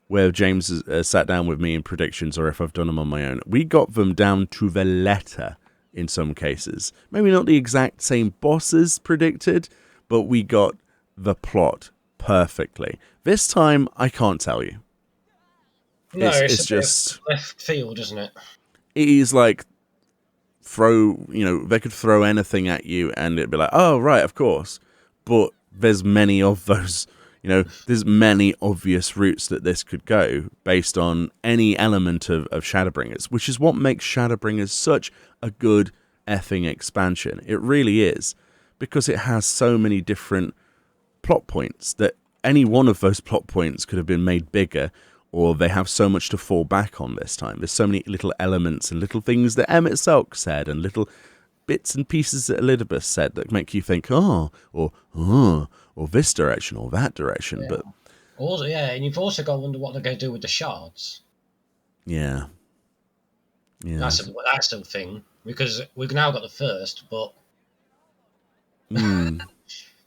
Where James has sat down with me in predictions, or if I've done them on my own. We got them down to the letter in some cases. Maybe not the exact same bosses predicted, but we got the plot perfectly. This time, I can't tell you. No, it's just left field, isn't it? It is like they could throw anything at you and it'd be like, oh, right, of course. But there's many of those, there's many obvious routes that this could go based on any element of Shadowbringers, which is what makes Shadowbringers such a good effing expansion. It really is, because it has so many different plot points that any one of those plot points could have been made bigger, or they have so much to fall back on this time. There's so many little elements and little things that Emmett Selk said and little bits and pieces that Elizabeth said that make you think, or this direction or that direction. Yeah. But also, and you've also got to wonder what they're going to do with the shards. Yeah. That's the thing, because we've now got the first, but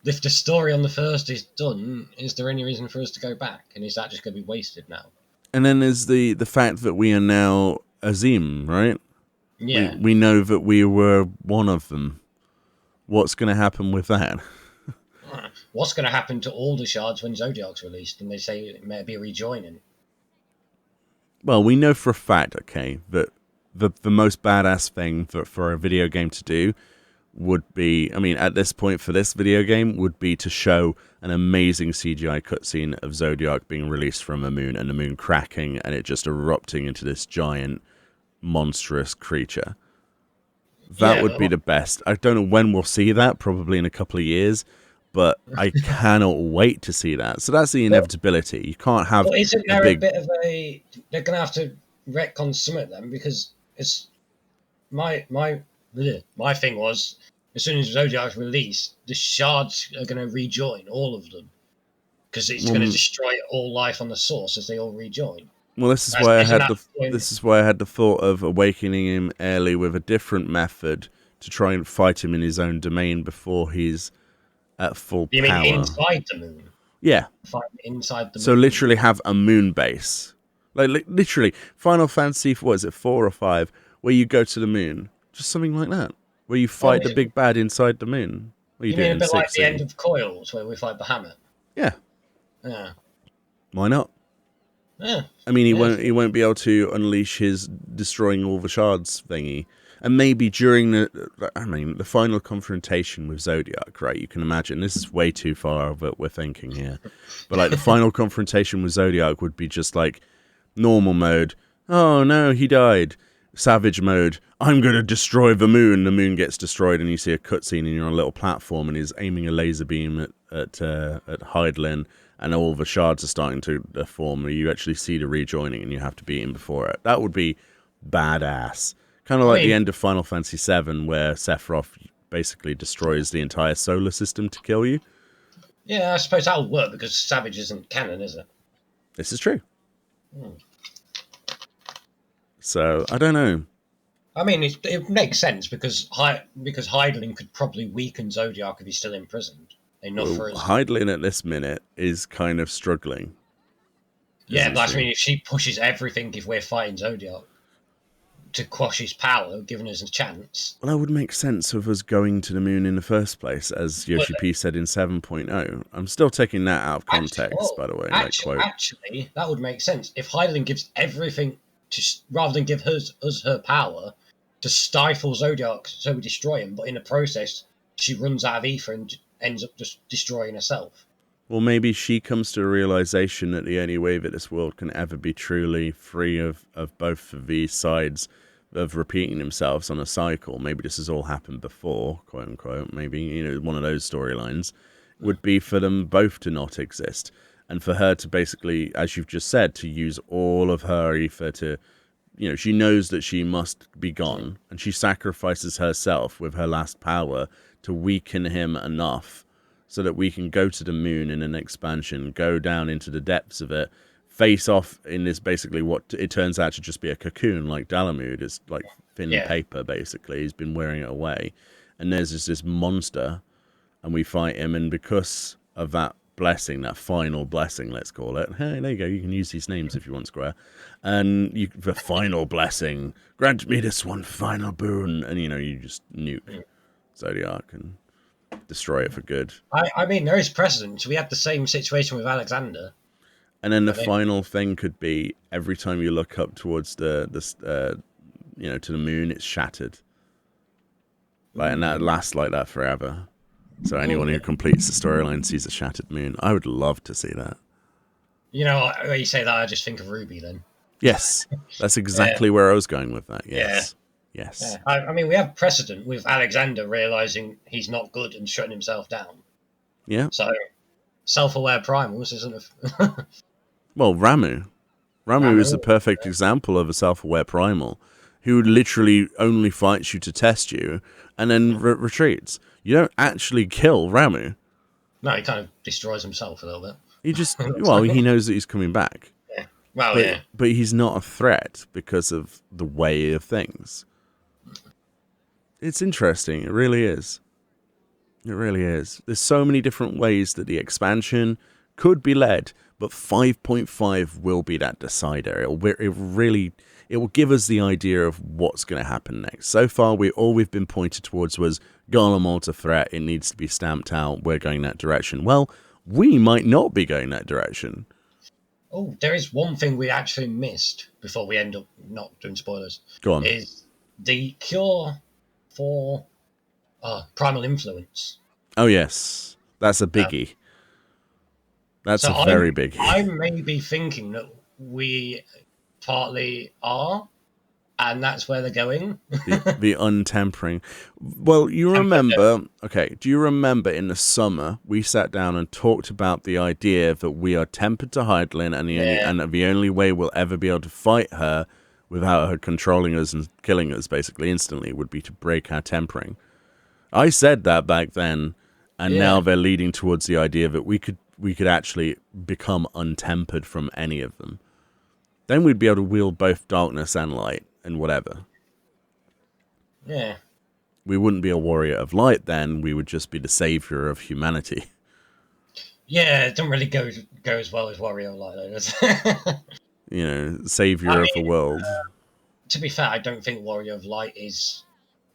if the story on the first is done, is there any reason for us to go back? And is that just going to be wasted now? And then there's the fact that we are now Azim, right? Yeah. We know that we were one of them. What's going to happen with that? What's going to happen to all the shards when Zodiac's released and they say it may be rejoining? Well, we know for a fact, okay, that the most badass thing for a video game to do would be, at this point for this video game, would be to show an amazing CGI cutscene of Zodiac being released from a moon and the moon cracking and it just erupting into this giant, monstrous creature. That would be the best. I don't know when we'll see that, probably in a couple of years, but I cannot wait to see that. So that's the inevitability. You can't have isn't there a bit of a... They're going to have to retcon some of them, because it's... My thing was, as soon as Zodiac's released, the shards are going to rejoin, all of them. Because it's going to destroy all life on the source as they all rejoin. Well, this is why I had the thought of awakening him early with a different method to try and fight him in his own domain before he's at full power. You mean inside the moon? Yeah. Fight inside the moon. So literally have a moon base. Like literally, Final Fantasy, what is it, 4 or 5, where you go to the moon. Just something like that. Where you fight the big bad inside the moon. You mean a bit like the end of Coils, where we fight Bahamut? Yeah. Yeah. Why not? Yeah. He won't be able to unleash his destroying all the shards thingy. And maybe during the final confrontation with Zodiac, right? You can imagine, this is way too far of what we're thinking here. But like the final confrontation with Zodiac would be just like normal mode. Oh no, he died. Savage mode. I'm going to destroy the moon. The moon gets destroyed and you see a cutscene and you're on a little platform and he's aiming a laser beam at Hydelin and all the shards are starting to form. You actually see the rejoining and you have to beat him before it. That would be badass. Kind of like the end of Final Fantasy VII, where Sephiroth basically destroys the entire solar system to kill you. Yeah, I suppose that'll work because Savage isn't canon, is it? This is true. So, I don't know. I mean, it makes sense because Hydelin could probably weaken Zodiac if he's still imprisoned. Hydelin at this minute is kind of struggling. Yeah, but I mean, if she pushes everything, if we're fighting Zodiac, to quash his power, giving us a chance. Well, that would make sense of us going to the moon in the first place, as Yoshi P said in 7.0. I'm still taking that out of context, by the way. Actually, that would make sense. If Hydelin gives everything, rather than give us her power, to stifle Zodiac so we destroy him, but in the process, she runs out of ether and ends up just destroying herself. Well, maybe she comes to a realization that the only way that this world can ever be truly free of both of these sides of repeating themselves on a cycle. Maybe this has all happened before, quote unquote. Maybe, one of those storylines would be for them both to not exist. And for her to basically, as you've just said, to use all of her ether to, she knows that she must be gone. And she sacrifices herself with her last power to weaken him enough so that we can go to the moon in an expansion, go down into the depths of it, face off in this basically what it turns out to just be a cocoon, like Dalamud. It's like thin paper, basically. He's been wearing it away. And there's this monster, and we fight him, and because of that blessing, that final blessing, let's call it. Hey, there you go. You can use these names if you want, Square. And the final blessing, grant me this one final boon. And, you just nuke Zodiac and destroy it for good. I mean, there is precedent. We had the same situation with Alexander. And then the final thing could be every time you look up towards to the moon, it's shattered. Like, and that lasts like that forever. So anyone who completes the storyline sees a shattered moon. I would love to see that. You know, when you say that, I just think of Ruby then. Yes, that's Yeah, exactly where I was going with that. yeah. Yes, yes. Yeah. I mean, we have precedent with Alexander realizing he's not good and shutting himself down. Yeah. So, self-aware primals isn't a... Well, Ramu. Ramu is the perfect example of a self-aware primal who literally only fights you to test you and then retreats. You don't actually kill Ramu. No, he kind of destroys himself a little bit. He just, well, he knows that he's coming back. Yeah. Well, But yeah. but he's not a threat because of the way of things. It's interesting. It really is. It really is. There's so many different ways that the expansion could be led, but 5.5 will be that decider. It will give us the idea of what's going to happen next. So far, all we've been pointed towards was Garlemald's a threat. It needs to be stamped out. We're going that direction. Well, we might not be going that direction. Oh, there is one thing we actually missed before we end up not doing spoilers. Go on. Is the cure for primal influence. Oh, yes. That's a biggie. That's a very biggie. I may be thinking that we partly are, and that's where they're going. the untempering. Well, you remember, okay, do you remember in the summer we sat down and talked about the idea that we are tempered to Hydaelyn and the only way we'll ever be able to fight her without her controlling us and killing us basically instantly would be to break our tempering. I said that back then, and now they're leading towards the idea that we could actually become untempered from any of them. Then we'd be able to wield both darkness and light and whatever. Yeah. We wouldn't be a warrior of light then, we would just be the savior of humanity. Yeah, it doesn't really go as well as Warrior of Light, though, does it? You know, savior of the world. To be fair, I don't think Warrior of Light is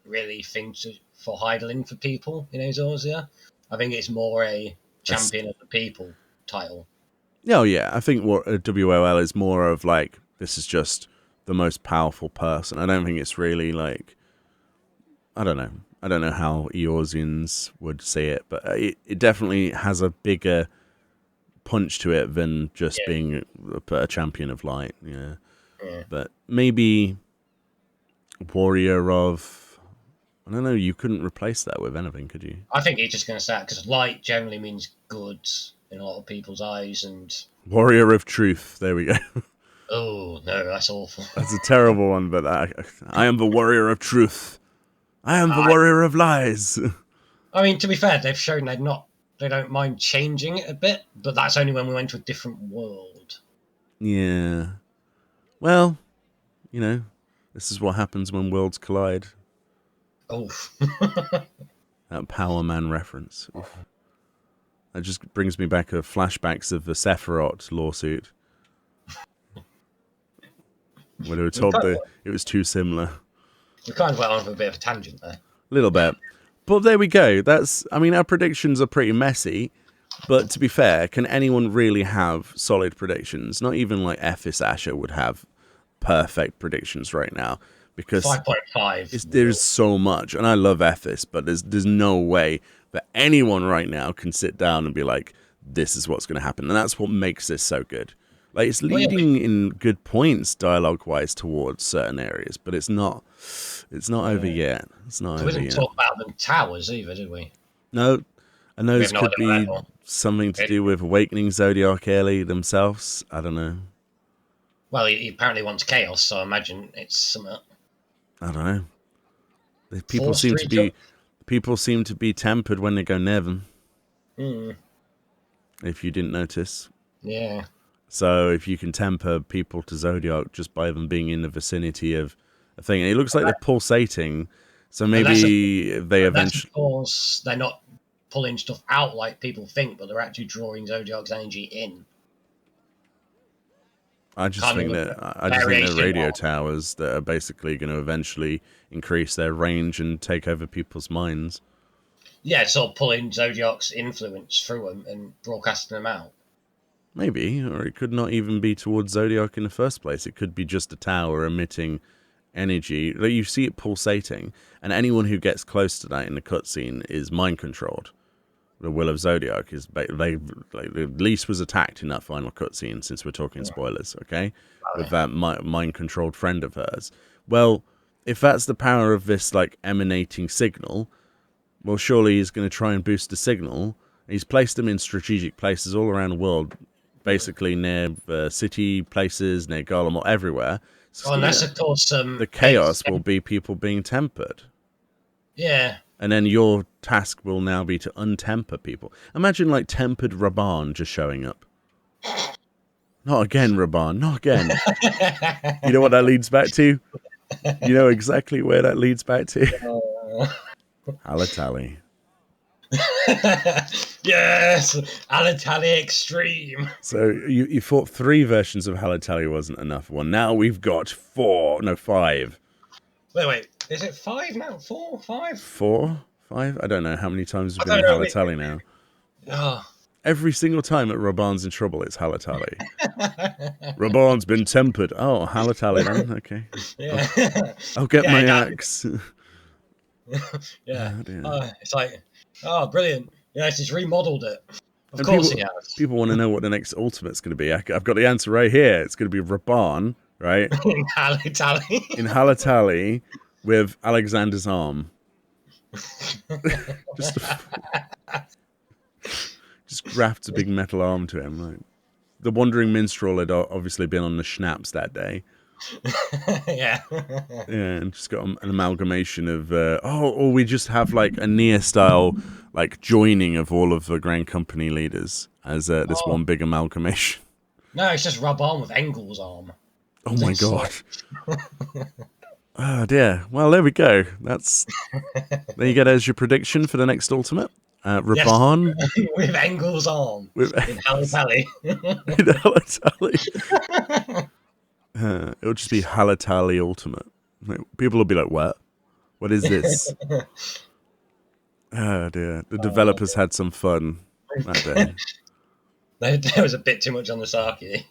really for Hydaelyn for people in Azorsia. I think it's more a champion of the people title. Oh yeah, I think what WOL is more of like, this is just the most powerful person. I don't think it's really like, I don't know how Eorzeans would say it, but it definitely has a bigger punch to it than just being a champion of light. Yeah. But maybe warrior of, I don't know, you couldn't replace that with anything, could you? I think he's just going to say that because light generally means good in a lot of people's eyes. And warrior of truth, there we go. Oh no, that's awful. That's a terrible one, but I am the warrior of truth. I am the warrior of lies. I mean, to be fair, they've shown they don't mind changing it a bit, but that's only when we went to a different world. Yeah. Well, you know, this is what happens when worlds collide. Oh. That Power Man reference. Oof. That just brings me back to flashbacks of the Sephiroth lawsuit. When they were told that it was too similar. We kind of went on for a bit of a tangent there. A little bit. But there we go. Our predictions are pretty messy. But to be fair, can anyone really have solid predictions? Not even like Ethis Asher would have perfect predictions right now. Because 5.5. There's so much. And I love Ethis, but there's no way that anyone right now can sit down and be like, this is what's going to happen. And that's what makes this so good. Like, it's leading in good points dialogue-wise towards certain areas, but it's not over yet. It's not over yet. We didn't talk about the towers either, did we? No, and those could be something to do with Awakening Zodiac Early themselves. I don't know. Well, he apparently wants chaos, so I imagine it's something. I don't know. People seem to be tempered when they go near them. If you didn't notice. Yeah. So if you can temper people to Zodiac just by them being in the vicinity of a thing, and it looks like they're pulsating, so maybe they eventually... Because they're not pulling stuff out like people think, but they're actually drawing Zodiac's energy in. I just think they're radio towers that are basically going to eventually increase their range and take over people's minds. Yeah, sort of pulling Zodiac's influence through them and broadcasting them out. Maybe, or it could not even be towards Zodiac in the first place. It could be just a tower emitting energy. Like, you see it pulsating, and anyone who gets close to that in the cutscene is mind controlled. The Will of Zodiac is the least was attacked in that final cutscene, since we're talking spoilers, okay? With that mind controlled friend of hers. Well, if that's the power of this like emanating signal, well, surely he's going to try and boost the signal. He's placed them in strategic places all around the world, basically near city places, near Garlemald, everywhere. So Unless, of course, the chaos will be people being tempered. Yeah. And then your task will now be to untemper people. Imagine like tempered Raban just showing up. Not again, Raban. Not again. You know what that leads back to? You know exactly where that leads back to? Halatali. Yes! Halatali Extreme! So you thought 3 versions of Halatali wasn't enough. Well, now we've got 5. Wait. Is it 5 now? 4? 5? 4? 5? I don't know how many times we've been in Halatali now. Oh. Every single time that Raban's in trouble, it's Halatali. Raban's been tempered. Oh, Halatali then. Okay. Yeah. I'll get my axe. Yeah. Oh, It's like, brilliant. Yes, he's remodeled it. Of and course he has. People want to know what the next ultimate's going to be. I've got the answer right here. It's going to be Raban, right? In Halatali. In Halatali with Alexander's arm. Just grafts a big metal arm to him. Like, the Wandering Minstrel had obviously been on the schnapps that day. Yeah. And just got an amalgamation of or we just have like a Nier style like joining of all of the Grand Company leaders as this one big amalgamation. No, it's just Raban with Engel's arm. Oh my god. Oh dear. Well, there we go. There you go. There's your prediction for the next Ultimate. Raban with Engel's arm in Halatali. In Halatali. It'll just be Halatali Ultimate. People will be like, "What? What is this?" Oh dear. The developers had some fun that day. There was a bit too much on the sake.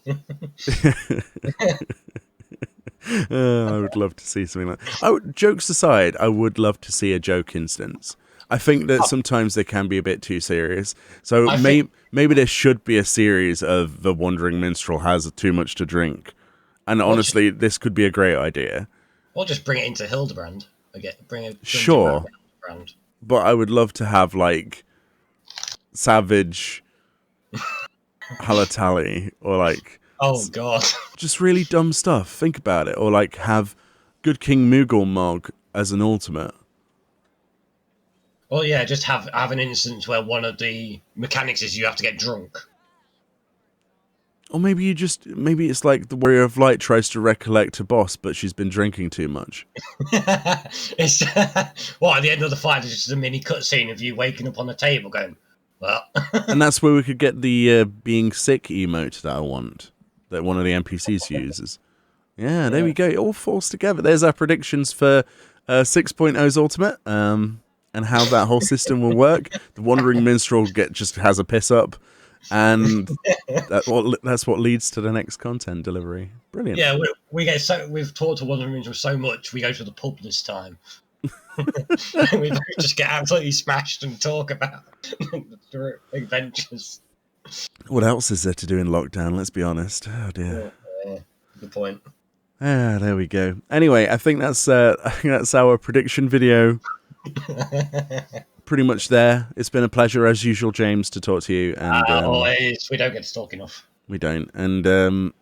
I would love to see something like that. Jokes aside, I would love to see a joke instance. I think that sometimes they can be a bit too serious. So maybe there should be a series of The Wandering Minstrel has too much to drink. And honestly, this could be a great idea. Or just bring it into Hildebrand. Sure. Hildebrand. But I would love to have, like, Savage Halatali, or, like... Oh, God. Just really dumb stuff. Think about it. Or, like, have Good King Moogle Mog as an ultimate. Well, yeah, just have an instance where one of the mechanics is you have to get drunk. Or maybe it's like the Warrior of Light tries to recollect a boss, but she's been drinking too much. It's at the end of the fight, there's just a mini cutscene of you waking up on the table going, well. And that's where we could get the being sick emote that I want, that one of the NPCs uses. Yeah, there we go. It all falls together. There's our predictions for 6.0's Ultimate, and how that whole system will work. The Wandering Minstrel just has a piss up. And that's what leads to the next content delivery. Brilliant. Yeah, we've talked to Wandering Minstrel so much, we go to the pub this time. We just get absolutely smashed and talk about the adventures. What else is there to do in lockdown? Let's be honest. Oh dear. Yeah, good point. There we go. Anyway, I think that's our prediction video. Pretty much there. It's been a pleasure as usual, James, to talk to you. And always. We don't get to talk enough. We don't. And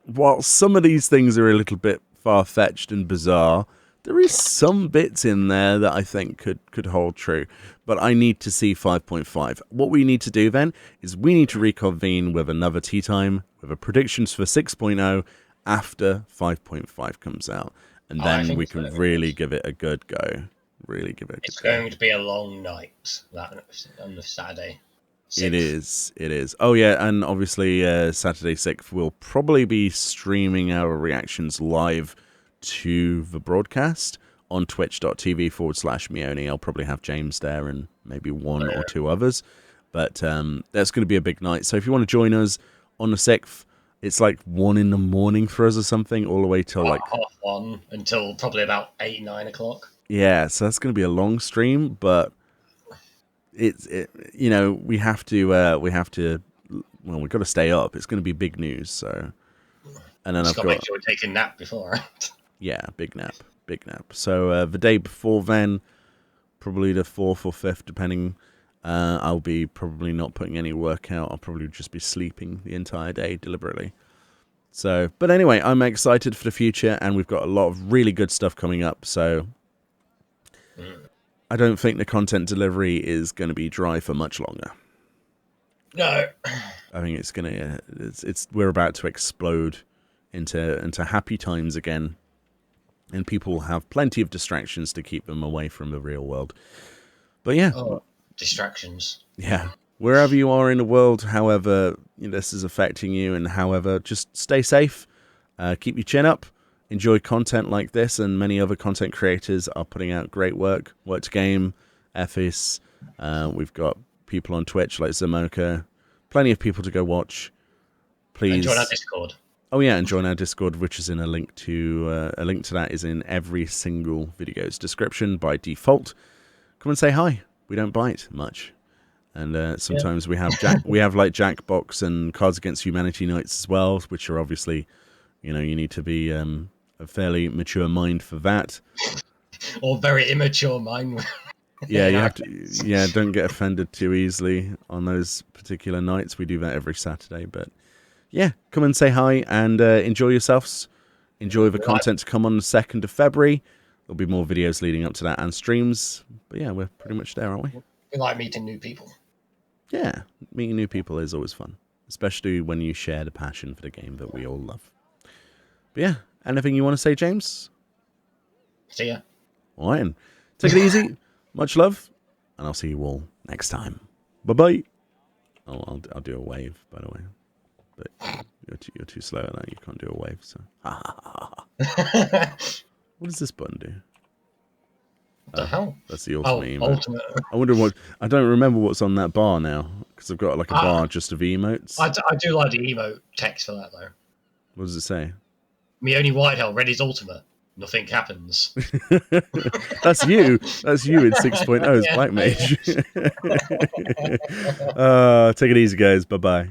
while some of these things are a little bit far-fetched and bizarre, there is some bits in there that I think could hold true. But I need to see 5.5. What we need to do then is we need to reconvene with another tea time with a predictions for 6.0 after 5.5 comes out. And then we can really give it a good go. Really give it. It's going to be a long night on the Saturday. 6th. It is. Oh yeah, and obviously Saturday 6th we'll probably be streaming our reactions live to the broadcast on twitch.tv/Meoni. I'll probably have James there and maybe one or two others. But that's going to be a big night. So if you want to join us on the 6th, It's like 1 in the morning for us or something, all the way till like 1:30 until probably about 8, 9 o'clock. yeah. So that's going to be a long stream, but you know, we have to well, we've got to stay up. It's going to be big news. So, and then Just I've got to got make sure we take a nap before. yeah, big nap. So the day before then, probably the 4th or 5th, depending. I'll be probably not putting any work out. I'll probably just be sleeping the entire day deliberately. So, but anyway, I'm excited for the future, and we've got a lot of really good stuff coming up. So, I don't think the content delivery is going to be dry for much longer. No. I think it's gonna. We're about to explode into happy times again, and people have plenty of distractions to keep them away from the real world. But yeah. Oh, distractions. Yeah. Wherever you are in the world, however this is affecting you, and however, just stay safe, keep your chin up, enjoy content like this, and many other content creators are putting out great work. Worked Game, Ethis, we've got people on Twitch like Zamoka, plenty of people to go watch. Please. And join our Discord. Oh yeah, and join our Discord, which is in a link to that is in every single video's description by default. Come and say hi. We don't bite much. And sometimes we have like Jackbox and Cards Against Humanity nights as well, which are obviously, you need to be a fairly mature mind for that. Or very immature mind. Yeah, you have to. Yeah, don't get offended too easily on those particular nights. We do that every Saturday, but yeah, come and say hi and enjoy yourselves. Enjoy the content to come on the 2nd of February. There'll be more videos leading up to that and streams. But yeah, we're pretty much there, aren't we? We like meeting new people. Yeah, meeting new people is always fun, especially when you share the passion for the game that we all love. But yeah, anything you want to say, James? See ya. All right, and take it easy. Much love, and I'll see you all next time. Bye-bye. Oh, I'll do a wave, by the way. But you're too slow at that. You can't do a wave, so. What does this button do? The hell? That's the ultimate emote. Ultimate. I wonder what. I don't remember what's on that bar now because I've got like a bar just of emotes. I do like the emote text for that though. What does it say? Meoni Whitehell, Reddy's ultimate. Nothing happens. That's you. That's you in 6.0's Black Mage. Take it easy, guys. Bye bye.